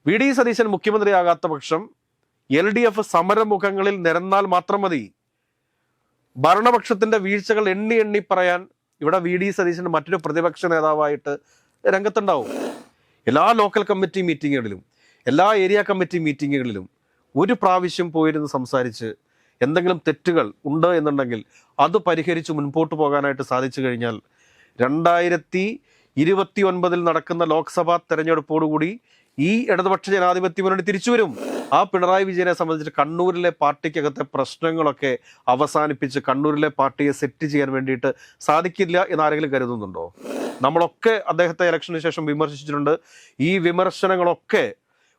V D Satheesan മുഖ്യമന്ത്രിയാകാത്ത പക്ഷം LDF സമരമുഖങ്ങളിൽ നിരന്നാൽ മാത്രം മതി. ഭരണപക്ഷത്തിന്റെ വീഴ്ചകൾ എണ്ണി എണ്ണി പറയാൻ ഇവിടെ വി ഡി സതീശൻ മറ്റൊരു പ്രതിപക്ഷ നേതാവായിട്ട് രംഗത്തുണ്ടാവും. എല്ലാ ലോക്കൽ കമ്മിറ്റി മീറ്റിങ്ങുകളിലും എല്ലാ ഏരിയ കമ്മിറ്റി മീറ്റിങ്ങുകളിലും ഒരു പ്രാവശ്യം പോയിരുന്ന് സംസാരിച്ച് എന്തെങ്കിലും തെറ്റുകൾ ഉണ്ട് എന്നുണ്ടെങ്കിൽ അത് പരിഹരിച്ച് മുൻപോട്ട് പോകാനായിട്ട് സാധിച്ചു കഴിഞ്ഞാൽ 2029 നടക്കുന്ന ലോക്സഭാ തെരഞ്ഞെടുപ്പോടുകൂടി ഈ ഇടതുപക്ഷ ജനാധിപത്യ മുന്നണി തിരിച്ചു വരും. ആ പിണറായി വിജയനെ സംബന്ധിച്ച് കണ്ണൂരിലെ പാർട്ടിക്കകത്തെ പ്രശ്നങ്ങളൊക്കെ അവസാനിപ്പിച്ച് കണ്ണൂരിലെ പാർട്ടിയെ സെറ്റ് ചെയ്യാൻ വേണ്ടിയിട്ട് സാധിക്കില്ല എന്നാരെങ്കിലും കരുതുന്നുണ്ടോ? നമ്മളൊക്കെ അദ്ദേഹത്തെ ഇലക്ഷന് ശേഷം വിമർശിച്ചിട്ടുണ്ട്. ഈ വിമർശനങ്ങളൊക്കെ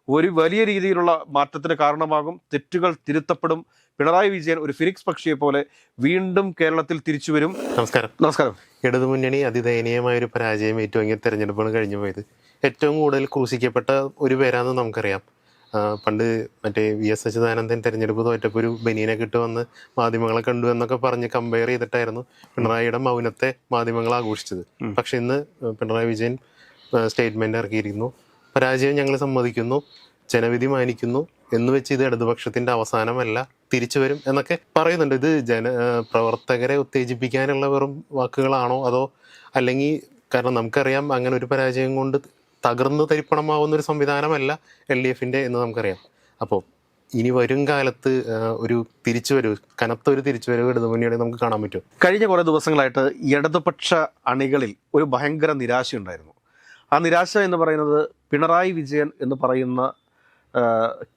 ഒരു വലിയ രീതിയിലുള്ള മാറ്റത്തിന് കാരണമാകും. തെറ്റുകൾ തിരുത്തപ്പെടും. പിണറായി വിജയൻ ഒരു ഫിനിക്സ് പക്ഷിയെ പോലെ വീണ്ടും കേരളത്തിൽ തിരിച്ചു വരും. നമസ്കാരം. ഇടതുമുന്നണി അതിദയനീയമായ ഒരു പരാജയം ഏറ്റുവാങ്ങിയ തെരഞ്ഞെടുപ്പാണ് കഴിഞ്ഞു പോയത്. ഏറ്റവും കൂടുതൽ ക്രൂശിക്കപ്പെട്ട ഒരു പേരാണെന്ന് നമുക്കറിയാം. പണ്ട് മറ്റേ VS അച്യുതാനന്ദൻ തെരഞ്ഞെടുപ്പ് തോറ്റപ്പോൾ ഒരു ബനീനെ കിട്ടുമെന്ന് മാധ്യമങ്ങളെ കണ്ടു എന്നൊക്കെ പറഞ്ഞ് കമ്പയർ ചെയ്തിട്ടായിരുന്നു പിണറായിയുടെ മൗനത്തെ മാധ്യമങ്ങൾ ആഘോഷിച്ചത്. പക്ഷെ ഇന്ന് പിണറായി വിജയൻ സ്റ്റേറ്റ്മെന്റ് ഇറക്കിയിരിക്കുന്നു. പരാജയം ഞങ്ങൾ സമ്മതിക്കുന്നു, ജനവിധി മാനിക്കുന്നു എന്ന് വെച്ച് ഇത് ഇടതുപക്ഷത്തിന്റെ അവസാനമല്ല, തിരിച്ചു വരും എന്നൊക്കെ പറയുന്നുണ്ട്. ഇത് പ്രവർത്തകരെ ഉത്തേജിപ്പിക്കാനുള്ള വെറും വാക്കുകളാണോ അതോ അല്ലെങ്കിൽ കാരണം നമുക്കറിയാം അങ്ങനെ ഒരു പരാജയം കൊണ്ട് തകർന്നു തരിപ്പണമാവുന്ന ഒരു സംവിധാനമല്ല LDFന്റെ എന്ന് നമുക്കറിയാം. അപ്പോൾ ഇനി വരും കാലത്ത് ഒരു തിരിച്ചുവരവ്, കനത്ത ഒരു തിരിച്ചുവരവ് ഇടതുമുന്നണിയുടെ നമുക്ക് കാണാൻ പറ്റും. കഴിഞ്ഞ കുറേ ദിവസങ്ങളായിട്ട് ഇടതുപക്ഷ അണികളിൽ ഒരു ഭയങ്കര നിരാശയുണ്ടായിരുന്നു. ആ നിരാശ എന്ന് പറയുന്നത് പിണറായി വിജയൻ എന്ന് പറയുന്ന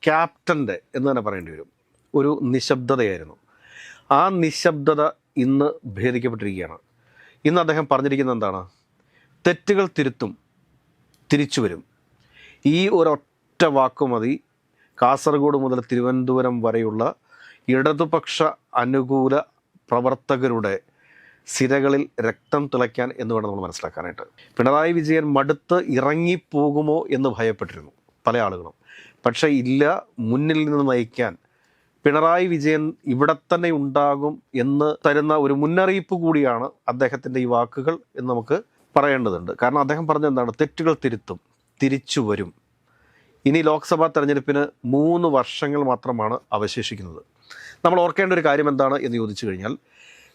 ക്യാപ്റ്റൻ്റെ എന്ന് തന്നെ പറയേണ്ടി വരും ഒരു നിശബ്ദതയായിരുന്നു. ആ നിശബ്ദത ഇന്ന് ഭേദിക്കപ്പെട്ടിരിക്കുകയാണ്. ഇന്ന് അദ്ദേഹം പറഞ്ഞിരിക്കുന്നത് എന്താണ്? തെറ്റുകൾ തിരുത്തും, തിരിച്ചു വരും. ഈ ഒരൊറ്റ വാക്കു മതി കാസർഗോഡ് മുതൽ തിരുവനന്തപുരം വരെയുള്ള ഇടതുപക്ഷ അനുകൂല പ്രവർത്തകരുടെ സിരകളിൽ രക്തം തിളയ്ക്കാൻ എന്ന് വേണം നമ്മൾ മനസ്സിലാക്കാനായിട്ട്. പിണറായി വിജയൻ മടുത്ത് ഇറങ്ങിപ്പോകുമോ എന്ന് ഭയപ്പെട്ടിരുന്നു പല ആളുകളും. പക്ഷേ ഇല്ല, മുന്നിൽ നിന്ന് നയിക്കാൻ പിണറായി വിജയൻ ഇവിടെ തന്നെ ഉണ്ടാകും എന്ന് തരുന്ന ഒരു മുന്നറിയിപ്പ് കൂടിയാണ് അദ്ദേഹത്തിൻ്റെ ഈ വാക്കുകൾ എന്ന് നമുക്ക് പറയേണ്ടതുണ്ട്. കാരണം അദ്ദേഹം പറഞ്ഞ എന്താണ്? തെറ്റുകൾ തിരുത്തും, തിരിച്ചു വരും. ഇനി ലോക്സഭാ തെരഞ്ഞെടുപ്പിന് 3 വർഷങ്ങൾ മാത്രമാണ് അവശേഷിക്കുന്നത്. നമ്മൾ ഓർക്കേണ്ട ഒരു കാര്യം എന്താണ് എന്ന് ചോദിച്ചു കഴിഞ്ഞാൽ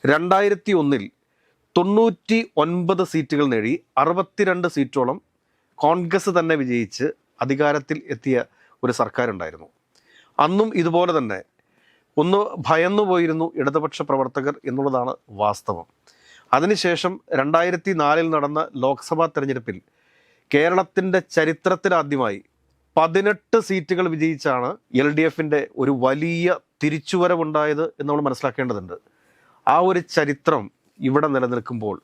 2001 99 സീറ്റുകൾ നേടി 62 സീറ്റോളം കോൺഗ്രസ് തന്നെ വിജയിച്ച് അധികാരത്തിൽ എത്തിയ ഒരു സർക്കാരുണ്ടായിരുന്നു. അന്നും ഇതുപോലെ തന്നെ ഒന്ന് ഭയന്നു പോയിരുന്നു ഇടതുപക്ഷ പ്രവർത്തകർ എന്നുള്ളതാണ് വാസ്തവം. അതിനുശേഷം 2004 നടന്ന ലോക്സഭാ തെരഞ്ഞെടുപ്പിൽ കേരളത്തിൻ്റെ ചരിത്രത്തിലാദ്യമായി 18 സീറ്റുകൾ വിജയിച്ചാണ് LDFന്റെ ഒരു വലിയ തിരിച്ചുവരവുണ്ടായത് എന്ന് നമ്മൾ മനസ്സിലാക്കേണ്ടതുണ്ട്. ആ ഒരു ചരിത്രം ഇവിടെ നിലനിൽക്കുമ്പോൾ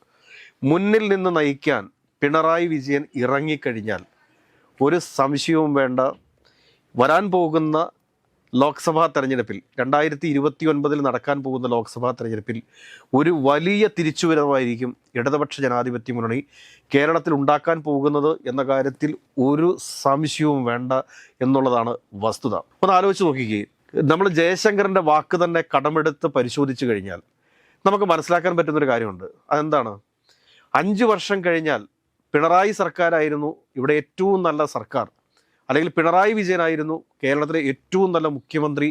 മുന്നിൽ നിന്ന് നയിക്കാൻ പിണറായി വിജയൻ ഇറങ്ങിക്കഴിഞ്ഞാൽ ഒരു സംശയവും വേണ്ട, വരാൻ പോകുന്ന ലോക്സഭാ തെരഞ്ഞെടുപ്പിൽ 2029 നടക്കാൻ പോകുന്ന ലോക്സഭാ തെരഞ്ഞെടുപ്പിൽ ഒരു വലിയ തിരിച്ചുവരവായിരിക്കും ഇടതുപക്ഷ ജനാധിപത്യ മുന്നണി കേരളത്തിൽ ഉണ്ടാക്കാൻ പോകുന്നത് എന്ന കാര്യത്തിൽ ഒരു സംശയവും വേണ്ട എന്നുള്ളതാണ് വസ്തുത. ഒന്ന് ആലോചിച്ച് നോക്കിക്കേ. നമ്മൾ ജയശങ്കറിൻ്റെ വാക്ക് തന്നെ കടമെടുത്ത് പരിശോധിച്ചു കഴിഞ്ഞാൽ നമുക്ക് മനസ്സിലാക്കാൻ പറ്റുന്നൊരു കാര്യമുണ്ട്. അതെന്താണ്? 5 വർഷം കഴിഞ്ഞാൽ പിണറായി സർക്കാരായിരുന്നു ഇവിടെ ഏറ്റവും നല്ല സർക്കാർ, അല്ലെങ്കിൽ പിണറായി വിജയനായിരുന്നു കേരളത്തിലെ ഏറ്റവും നല്ല മുഖ്യമന്ത്രി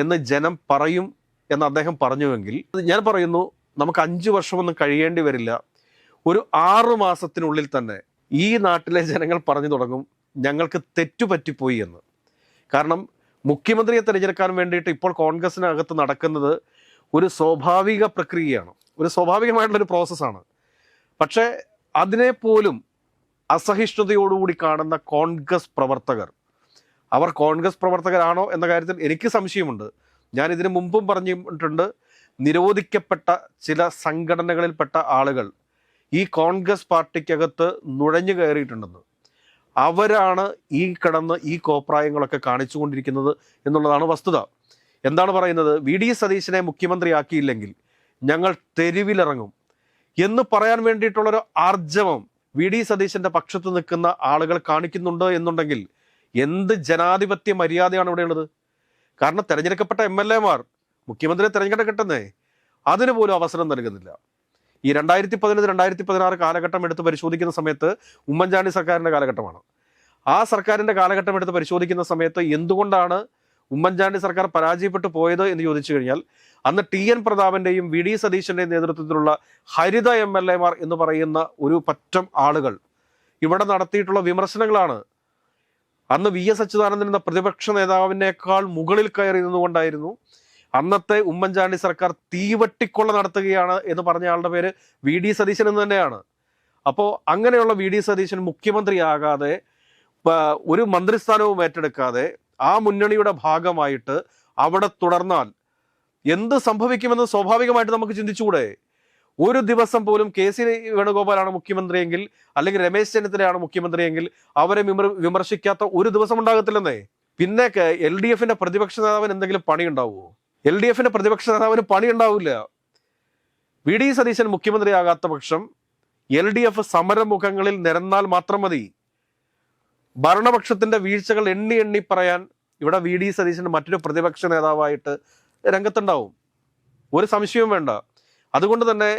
എന്ന് ജനം പറയും എന്ന് അദ്ദേഹം പറഞ്ഞുവെങ്കിൽ ഞാൻ പറയുന്നു നമുക്ക് 5 വർഷമൊന്നും കഴിയേണ്ടി വരില്ല. ഒരു 6 മാസത്തിനുള്ളിൽ തന്നെ ഈ നാട്ടിലെ ജനങ്ങൾ പറഞ്ഞു തുടങ്ങും ഞങ്ങൾക്ക് തെറ്റുപറ്റിപ്പോയി എന്ന്. കാരണം മുഖ്യമന്ത്രിയെ തിരഞ്ഞെടുക്കാൻ വേണ്ടിയിട്ട് ഇപ്പോൾ കോൺഗ്രസിനകത്ത് നടക്കുന്നത് ഒരു സ്വാഭാവിക പ്രക്രിയയാണ്, ഒരു സ്വാഭാവികമായിട്ടുള്ളൊരു പ്രോസസ്സാണ്. പക്ഷേ അതിനെപ്പോലും അസഹിഷ്ണുതയോടുകൂടി കാണുന്ന കോൺഗ്രസ് പ്രവർത്തകർ, അവർ കോൺഗ്രസ് പ്രവർത്തകരാണോ എന്ന കാര്യത്തിൽ എനിക്ക് സംശയമുണ്ട്. ഞാൻ ഇതിനു മുമ്പും പറഞ്ഞിട്ടുണ്ട്, നിരോധിക്കപ്പെട്ട ചില സംഘടനകളിൽപ്പെട്ട ആളുകൾ ഈ കോൺഗ്രസ് പാർട്ടിക്കകത്ത് നുഴഞ്ഞു കയറിയിട്ടുണ്ടെന്ന്. അവരാണ് ഈ കോപ്രായങ്ങളൊക്കെ കാണിച്ചുകൊണ്ടിരിക്കുന്നത് എന്നുള്ളതാണ് വസ്തുത. എന്താണ് പറയുന്നത്? VD സതീശനെ മുഖ്യമന്ത്രിയാക്കിയില്ലെങ്കിൽ ഞങ്ങൾ തെരുവിലിറങ്ങും എന്ന് പറയാൻ വേണ്ടിയിട്ടുള്ളൊരു ആർജവം VD സതീശന്റെ പക്ഷത്ത് നിൽക്കുന്ന ആളുകൾ കാണിക്കുന്നുണ്ട് എന്നുണ്ടെങ്കിൽ എന്ത് ജനാധിപത്യ മര്യാദയാണ് ഇവിടെയുള്ളത്? കാരണം തെരഞ്ഞെടുക്കപ്പെട്ട MLA-മാർ മുഖ്യമന്ത്രിയെ തിരഞ്ഞെടുക്കട്ടെന്നേ അതിന് പോലും അവസരം നൽകുന്നില്ല. ഈ 2015-2016 കാലഘട്ടം എടുത്ത് പരിശോധിക്കുന്ന സമയത്ത് ഉമ്മൻചാണ്ടി സർക്കാരിൻ്റെ കാലഘട്ടമാണ്. ആ സർക്കാരിൻ്റെ കാലഘട്ടം എടുത്ത് പരിശോധിക്കുന്ന സമയത്ത് എന്തുകൊണ്ടാണ് ഉമ്മൻചാണ്ടി സർക്കാർ പരാജയപ്പെട്ടു പോയത് എന്ന് ചോദിച്ചു കഴിഞ്ഞാൽ അന്ന് ടി.എൻ. പ്രതാപൻ്റെയും വി.ഡി. സതീശൻ്റെയും നേതൃത്വത്തിലുള്ള ഹരിത MLA-മാർ എന്ന് പറയുന്ന ഒരു പറ്റം ആളുകൾ ഇവിടെ നടത്തിയിട്ടുള്ള വിമർശനങ്ങളാണ്. അന്ന് V.S. അച്യുതാനന്ദൻ എന്ന പ്രതിപക്ഷ നേതാവിനേക്കാൾ മുകളിൽ കയറി നിന്നുകൊണ്ടായിരുന്നു അന്നത്തെ ഉമ്മൻചാണ്ടി സർക്കാർ തീവട്ടിക്കൊള്ള നടത്തുകയാണ് എന്ന് പറഞ്ഞ ആളുടെ പേര് വി.ഡി. സതീശൻ എന്ന് തന്നെയാണ്. അപ്പോൾ അങ്ങനെയുള്ള വി.ഡി. സതീശൻ മുഖ്യമന്ത്രിയാകാതെ ഒരു മന്ത്രിസ്ഥാനവും ഏറ്റെടുക്കാതെ ആ മുന്നണിയുടെ ഭാഗമായിട്ട് അവിടെ തുടർന്നാൽ എന്ത് സംഭവിക്കുമെന്ന് സ്വാഭാവികമായിട്ട് നമുക്ക് ചിന്തിച്ചുകൂടെ? ഒരു ദിവസം പോലും കെ.സി. വേണുഗോപാലാണ് മുഖ്യമന്ത്രിയെങ്കിൽ അല്ലെങ്കിൽ രമേശ് ചെന്നിത്തലയാണ് മുഖ്യമന്ത്രിയെങ്കിൽ അവരെ വിമർശിക്കാത്ത ഒരു ദിവസം ഉണ്ടാകത്തില്ലെന്നേ. പിന്നെ LDF-ന്റെ പ്രതിപക്ഷ നേതാവിന് എന്തെങ്കിലും പണി ഉണ്ടാവുമോ? LDF-ന്റെ പ്രതിപക്ഷ നേതാവിന് പണി ഉണ്ടാവില്ല. വി.ഡി. സതീശൻ മുഖ്യമന്ത്രിയാകാത്ത പക്ഷം LDF സമരമുഖങ്ങളിൽ നിരന്നാൽ മാത്രം മതി. ഭരണപക്ഷത്തിന്റെ വീഴ്ചകൾ എണ്ണി എണ്ണി പറയാൻ ഇവിടെ വി.ഡി. സതീശൻ മറ്റൊരു പ്രതിപക്ഷ നേതാവായിട്ട് രംഗത്തുണ്ടാവും, ഒരു സംശയവും വേണ്ട. അതുകൊണ്ട് തന്നെ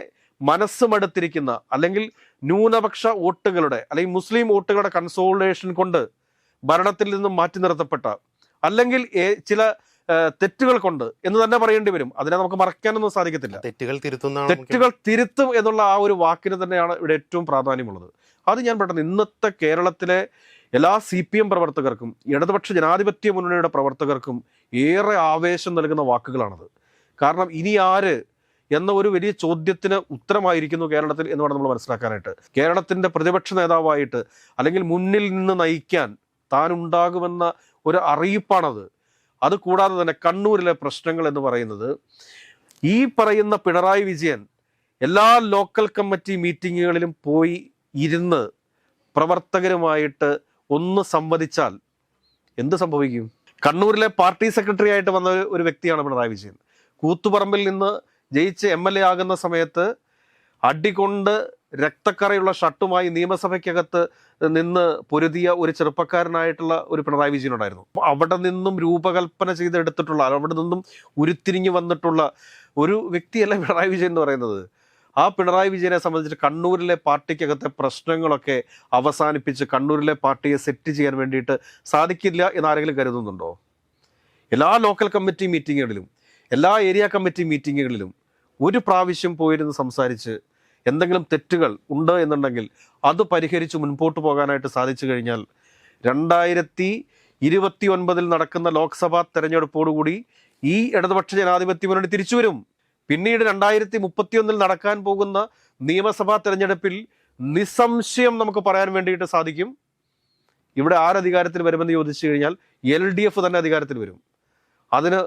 മനസ്സ് മടുത്തിരിക്കുന്ന അല്ലെങ്കിൽ ന്യൂനപക്ഷ വോട്ടുകളുടെ അല്ലെങ്കിൽ മുസ്ലിം വോട്ടുകളുടെ കൺസോളിഡേഷൻ കൊണ്ട് ഭരണത്തിൽ നിന്നും മാറ്റി നിർത്തപ്പെട്ട അല്ലെങ്കിൽ ചില തെറ്റുകൾ കൊണ്ട് എന്ന് തന്നെ പറയേണ്ടി വരും. അതിനെ നമുക്ക് മറക്കാനൊന്നും സാധിക്കത്തില്ല. തെറ്റുകൾ തിരുത്തും എന്നുള്ള ആ ഒരു വാക്കിന് തന്നെയാണ് ഇവിടെ ഏറ്റവും പ്രാധാന്യമുള്ളത്. അത് ഞാൻ പെട്ടെന്ന് ഇന്നത്തെ കേരളത്തിലെ എല്ലാ CPM പ്രവർത്തകർക്കും ഇടതുപക്ഷ ജനാധിപത്യ മുന്നണിയുടെ പ്രവർത്തകർക്കും ഏറെ ആവേശം നൽകുന്ന വാക്കുകളാണത്. കാരണം ഇനി ആര് എന്ന ഒരു വലിയ ചോദ്യത്തിന് ഉത്തരമായിരിക്കുന്നു കേരളത്തിൽ എന്ന് വേണം നമ്മൾ മനസ്സിലാക്കാനായിട്ട്. കേരളത്തിൻ്റെ പ്രതിപക്ഷ നേതാവായിട്ട് അല്ലെങ്കിൽ മുന്നിൽ നിന്ന് നയിക്കാൻ താൻ ഉണ്ടാകുമെന്ന ഒരു അറിയിപ്പാണത്. അതുകൂടാതെ തന്നെ കണ്ണൂരിലെ പ്രശ്നങ്ങൾ എന്ന് പറയുന്നത് ഈ പറയുന്ന പിണറായി വിജയൻ എല്ലാ ലോക്കൽ കമ്മിറ്റി മീറ്റിങ്ങുകളിലും പോയി ഇരുന്ന് പ്രവർത്തകരുമായിട്ട് ഒന്ന് സംവദിച്ചാൽ എന്ത് സംഭവിക്കും? കണ്ണൂരിലെ പാർട്ടി സെക്രട്ടറി ആയിട്ട് വന്ന ഒരു വ്യക്തിയാണ് പിണറായി വിജയൻ. കൂത്തുപറമ്പിൽ നിന്ന് ജയിച്ച് MLA ആകുന്ന സമയത്ത് അടികൊണ്ട് രക്തക്കറയുള്ള ഷർട്ടുമായി നിയമസഭയ്ക്കകത്ത് നിന്ന് പൊരുതിയ ഒരു ചെറുപ്പക്കാരനായിട്ടുള്ള ഒരു പിണറായി വിജയൻ ഉണ്ടായിരുന്നു. അവിടെ നിന്നും രൂപകൽപ്പന ചെയ്തെടുത്തിട്ടുള്ള, അവിടെ നിന്നും ഉരുത്തിരിഞ്ഞു വന്നിട്ടുള്ള ഒരു വ്യക്തിയല്ല പിണറായി വിജയൻ എന്ന് പറയുന്നത്. ആ പിണറായി വിജയനെ സംബന്ധിച്ച് കണ്ണൂരിലെ പാർട്ടിക്കകത്തെ പ്രശ്നങ്ങളൊക്കെ അവസാനിപ്പിച്ച് കണ്ണൂരിലെ പാർട്ടിയെ സെറ്റ് ചെയ്യാൻ വേണ്ടിയിട്ട് സാധിക്കില്ല എന്ന് ആരെങ്കിലും കരുതുന്നുണ്ടോ? എല്ലാ ലോക്കൽ കമ്മിറ്റി മീറ്റിങ്ങുകളിലും എല്ലാ ഏരിയ കമ്മിറ്റി മീറ്റിങ്ങുകളിലും ഒരു പ്രാവശ്യം പോയിരുന്ന് സംസാരിച്ച് എന്തെങ്കിലും തെറ്റുകൾ ഉണ്ട് എന്നുണ്ടെങ്കിൽ അത് പരിഹരിച്ച് മുൻപോട്ട് പോകാനായിട്ട് സാധിച്ചു കഴിഞ്ഞാൽ 2029 നടക്കുന്ന ലോക്സഭാ തെരഞ്ഞെടുപ്പോടുകൂടി ഈ ഇടതുപക്ഷ ജനാധിപത്യ മുന്നണി തിരിച്ചു വരും. പിന്നീട് 2031 നടക്കാൻ പോകുന്ന നിയമസഭാ തെരഞ്ഞെടുപ്പിൽ നിസ്സംശയം നമുക്ക് പറയാൻ വേണ്ടിയിട്ട് സാധിക്കും, ഇവിടെ ആരധികാരത്തിൽ വരുമെന്ന് ചോദിച്ചു കഴിഞ്ഞാൽ LDF തന്നെ അധികാരത്തിൽ വരും. അതിന്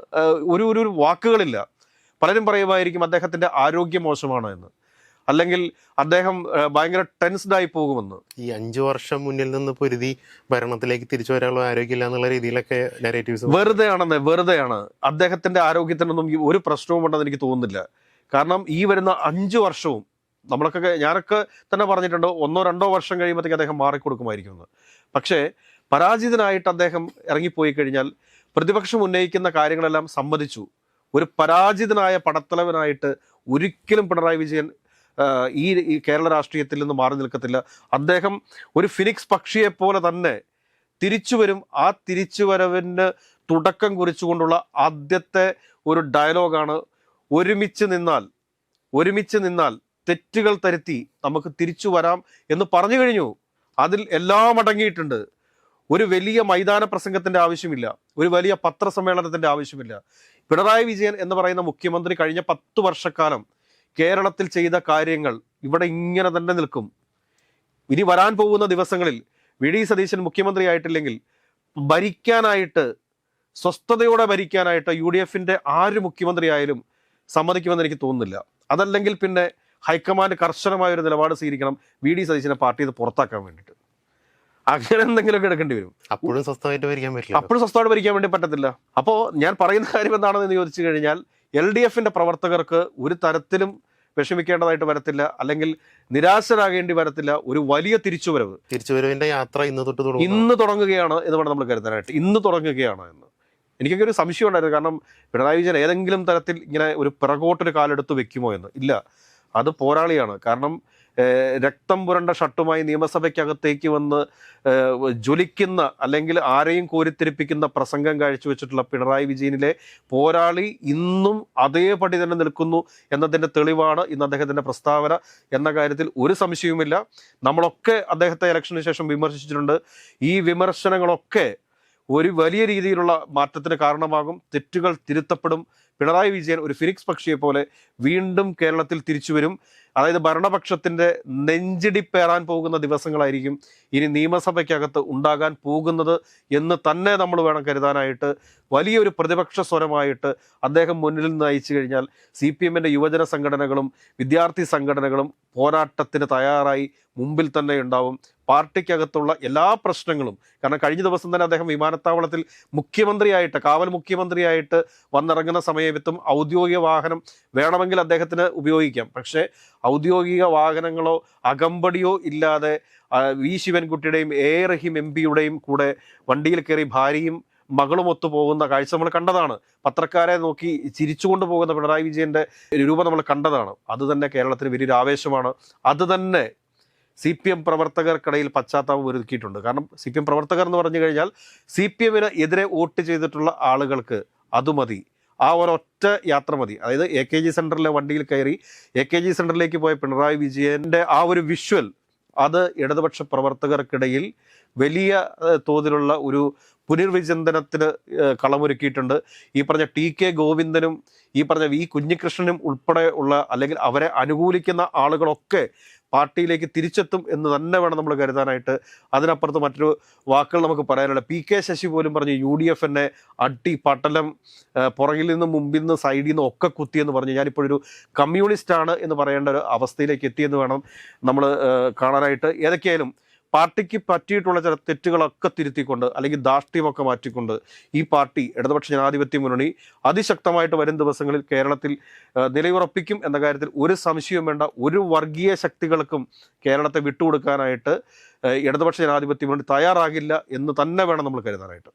ഒരു വാക്കുകളില്ല. പലരും പറയുമായിരിക്കും അദ്ദേഹത്തിൻ്റെ ആരോഗ്യം മോശമാണ് എന്ന്, അല്ലെങ്കിൽ അദ്ദേഹം ഭയങ്കര ടെൻസ്ഡായി പോകുമെന്ന്. ഈ 5 വർഷം മുന്നിൽ നിന്ന് പൊരുതി ഭരണത്തിലേക്ക് തിരിച്ചു വരാനുള്ള ആരോഗ്യമില്ല എന്നുള്ള രീതിയിലൊക്കെ നെഗറ്റീവ്സ് വെറുതെയാണ്. അദ്ദേഹത്തിന്റെ ആരോഗ്യത്തിനൊന്നും ഒരു പ്രശ്നവും ഉണ്ടെന്ന് എനിക്ക് തോന്നുന്നില്ല. കാരണം ഈ വരുന്ന 5 വർഷവും ഞാനൊക്കെ തന്നെ പറഞ്ഞിട്ടുണ്ട്, 1-2 വർഷം കഴിയുമ്പോഴത്തേക്ക് അദ്ദേഹം മാറിക്കൊടുക്കുമായിരിക്കുമെന്ന്. പക്ഷേ പരാജിതനായിട്ട് അദ്ദേഹം ഇറങ്ങിപ്പോയി കഴിഞ്ഞാൽ പ്രതിപക്ഷം ഉന്നയിക്കുന്ന കാര്യങ്ങളെല്ലാം സമ്മതിച്ചു. ഒരു പരാജിതനായ പടത്തലവനായിട്ട് ഒരിക്കലും പിണറായി വിജയൻ ഈ കേരള രാഷ്ട്രീയത്തിൽ നിന്ന് മാറി നിൽക്കത്തില്ല. അദ്ദേഹം ഒരു ഫിനിക്സ് പക്ഷിയെപ്പോലെ തന്നെ തിരിച്ചു വരും. ആ തിരിച്ചുവരവിന് തുടക്കം കുറിച്ചുകൊണ്ടുള്ള ആദ്യത്തെ ഒരു ഡയലോഗാണ് ഒരുമിച്ച് നിന്നാൽ തെറ്റുകൾ തിരുത്തി നമുക്ക് തിരിച്ചു വരാം എന്ന് പറഞ്ഞു കഴിഞ്ഞു. അതിൽ എല്ലാം അടങ്ങിയിട്ടുണ്ട്. ഒരു വലിയ മൈതാന പ്രസംഗത്തിന്റെ ആവശ്യമില്ല, ഒരു വലിയ പത്രസമ്മേളനത്തിന്റെ ആവശ്യമില്ല. പിണറായി വിജയൻ എന്ന് പറയുന്ന മുഖ്യമന്ത്രി കഴിഞ്ഞ 10 വർഷക്കാലം കേരളത്തിൽ ചെയ്ത കാര്യങ്ങൾ ഇവിടെ ഇങ്ങനെ തന്നെ നിൽക്കും. ഇനി വരാൻ പോകുന്ന ദിവസങ്ങളിൽ വി.ഡി. സതീശൻ മുഖ്യമന്ത്രി ആയിട്ടില്ലെങ്കിൽ സ്വസ്ഥതയോടെ ഭരിക്കാനായിട്ട് UDF-ന്റെ ആര് മുഖ്യമന്ത്രി ആയാലും സമ്മതിക്കുമെന്ന് എനിക്ക് തോന്നുന്നില്ല. അതല്ലെങ്കിൽ പിന്നെ ഹൈക്കമാൻഡ് കർശനമായ ഒരു നിലപാട് സ്വീകരിക്കണം വി.ഡി. സതീശനെ പാർട്ടിയിൽ നിന്ന് പുറത്താക്കാൻ വേണ്ടിയിട്ട്. അങ്ങനെ എന്തെങ്കിലുമൊക്കെ എടുക്കേണ്ടി വരും. അപ്പോഴും സ്വസ്ഥമായിട്ട് ഭരിക്കാൻ വേണ്ടി പറ്റത്തില്ല. അപ്പോൾ ഞാൻ പറയുന്ന കാര്യം എന്താണെന്ന് ചോദിച്ചു കഴിഞ്ഞാൽ LDF-ന്റെ പ്രവർത്തകർക്ക് ഒരു തരത്തിലും വിഷമിക്കേണ്ടതായിട്ട് വരത്തില്ല, അല്ലെങ്കിൽ നിരാശരാകേണ്ടി വരത്തില്ല. ഒരു വലിയ തിരിച്ചുവരവിന്റെ യാത്ര ഇന്ന് തുടങ്ങുകയാണ് എന്ന് വേണം നമ്മൾ കരുതാനായിട്ട്. ഇന്ന് തുടങ്ങുകയാണ് എന്ന് എനിക്കൊക്കെ ഒരു സംശയം ഉണ്ടായിരുന്നു. കാരണം പിണറായി വിജയൻ ഏതെങ്കിലും തരത്തിൽ ഇങ്ങനെ ഒരു പിറകോട്ടൊരു കാലെടുത്ത് വെക്കുമോ എന്ന്. ഇല്ല, അത് പോരാളിയാണ്. കാരണം രക്തം പുരണ്ട ഷർട്ടുമായി നിയമസഭയ്ക്കകത്തേക്ക് വന്ന് ജ്വലിക്കുന്ന അല്ലെങ്കിൽ ആരെയും കോരിത്തിരിപ്പിക്കുന്ന പ്രസംഗം കാഴ്ചവെച്ചിട്ടുള്ള പിണറായി വിജയനിലെ പോരാളി ഇന്നും അതേപടി തന്നെ നിൽക്കുന്നു എന്നതിൻ്റെ തെളിവാണ് ഇന്ന് അദ്ദേഹത്തിൻ്റെ പ്രസ്താവന എന്ന കാര്യത്തിൽ ഒരു സംശയവുമില്ല. നമ്മളൊക്കെ അദ്ദേഹത്തെ ഇലക്ഷന് ശേഷം വിമർശിച്ചിട്ടുണ്ട്. ഈ വിമർശനങ്ങളൊക്കെ ഒരു വലിയ രീതിയിലുള്ള മാറ്റത്തിന് കാരണമാകും. തെറ്റുകൾ തിരുത്തപ്പെടും. പിണറായി വിജയൻ ഒരു ഫിനിക്സ് പക്ഷിയെ പോലെ വീണ്ടും കേരളത്തിൽ തിരിച്ചു വരും. അതായത് ഭരണപക്ഷത്തിൻ്റെ നെഞ്ചിടിപ്പേറാൻ പോകുന്ന ദിവസങ്ങളായിരിക്കും ഇനി നിയമസഭയ്ക്കകത്ത് ഉണ്ടാകാൻ പോകുന്നത് എന്ന് തന്നെ നമ്മൾ വേണം കരുതാനായിട്ട്. വലിയൊരു പ്രതിപക്ഷ സ്വരമായിട്ട് അദ്ദേഹം മുന്നിൽ നിന്ന് നയിച്ചു കഴിഞ്ഞാൽ CPM-ൻ്റെ യുവജന സംഘടനകളും വിദ്യാർത്ഥി സംഘടനകളും പോരാട്ടത്തിന് തയ്യാറായി മുമ്പിൽ തന്നെ ഉണ്ടാവും. പാർട്ടിക്കകത്തുള്ള എല്ലാ പ്രശ്നങ്ങളും, കാരണം കഴിഞ്ഞ ദിവസം തന്നെ അദ്ദേഹം വിമാനത്താവളത്തിൽ മുഖ്യമന്ത്രിയായിട്ട്, കാവൽ മുഖ്യമന്ത്രിയായിട്ട് വന്നിറങ്ങുന്ന സമയത്തും ഔദ്യോഗിക വാഹനം വേണമെങ്കിൽ അദ്ദേഹത്തിന് ഉപയോഗിക്കാം. പക്ഷേ ഔദ്യോഗിക വാഹനങ്ങളോ അകമ്പടിയോ ഇല്ലാതെ വി ശിവൻകുട്ടിയുടെയും A റഹീം MP-യുടെയും കൂടെ വണ്ടിയിൽ കയറി ഭാര്യയും മകളും ഒത്തു പോകുന്ന കാഴ്ച നമ്മൾ കണ്ടതാണ്. പത്രക്കാരെ നോക്കി ചിരിച്ചുകൊണ്ട് പോകുന്ന പിണറായി വിജയൻ്റെ രൂപം നമ്മൾ കണ്ടതാണ്. അത് തന്നെ കേരളത്തിന് വലിയൊരു ആവേശമാണ്. അത് തന്നെ CPM പ്രവർത്തകർക്കിടയിൽ പശ്ചാത്താപം ഒരുക്കിയിട്ടുണ്ട്. കാരണം CPM പ്രവർത്തകർ എന്ന് പറഞ്ഞു കഴിഞ്ഞാൽ CPM-ന് എതിരെ വോട്ട് ചെയ്തിട്ടുള്ള ആളുകൾക്ക് അത് മതി, ആ ഒരൊറ്റ യാത്ര മതി. അതായത് AKG സെൻറ്ററിലെ വണ്ടിയിൽ കയറി AKG സെൻറ്ററിലേക്ക് പോയ പിണറായി വിജയൻ്റെ ആ ഒരു വിഷ്വൽ, അത് ഇടതുപക്ഷ പ്രവർത്തകർക്കിടയിൽ വലിയ തോതിലുള്ള ഒരു പുനർവിചിന്തനത്തിന് കളമൊരുക്കിയിട്ടുണ്ട്. ഈ പറഞ്ഞ TK ഗോവിന്ദനും ഈ പറഞ്ഞ V കുഞ്ഞികൃഷ്ണനും ഉൾപ്പെടെ ഉള്ള അല്ലെങ്കിൽ അവരെ അനുകൂലിക്കുന്ന ആളുകളൊക്കെ പാർട്ടിയിലേക്ക് തിരിച്ചെത്തും എന്ന് തന്നെ വേണം നമ്മൾ കരുതാനായിട്ട്. അതിനപ്പുറത്ത് മറ്റൊരു വാക്കുകൾ നമുക്ക് പറയാനുള്ള PK ശശി പോലും പറഞ്ഞു UDF എന്നെ അടി പട്ടലം പുറകിൽ നിന്നും മുമ്പിൽ നിന്ന് സൈഡിൽ നിന്നും ഒക്കെ കുത്തിയെന്ന് പറഞ്ഞു. ഞാനിപ്പോഴൊരു കമ്മ്യൂണിസ്റ്റാണ് എന്ന് പറയേണ്ട ഒരു അവസ്ഥയിലേക്ക് എത്തിയെന്ന് വേണം നമ്മൾ കാണാനായിട്ട്. ഏതൊക്കെയായാലും പാർട്ടിക്ക് പറ്റിയിട്ടുള്ള ചില തെറ്റുകളൊക്കെ തിരുത്തിക്കൊണ്ട് അല്ലെങ്കിൽ ധാർഷ്ട്യമൊക്കെ മാറ്റിക്കൊണ്ട് ഈ പാർട്ടി ഇടതുപക്ഷ ജനാധിപത്യ മുന്നണി അതിശക്തമായിട്ട് വരും ദിവസങ്ങളിൽ കേരളത്തിൽ നിലയുറപ്പിക്കും എന്ന കാര്യത്തിൽ ഒരു സംശയവും വേണ്ട. ഒരു വർഗീയ ശക്തികൾക്കും കേരളത്തെ വിട്ടുകൊടുക്കാനായിട്ട് ഇടതുപക്ഷ ജനാധിപത്യ മുന്നണി തയ്യാറാകില്ല എന്ന് തന്നെ വേണം നമ്മൾ കരുതാനായിട്ട്.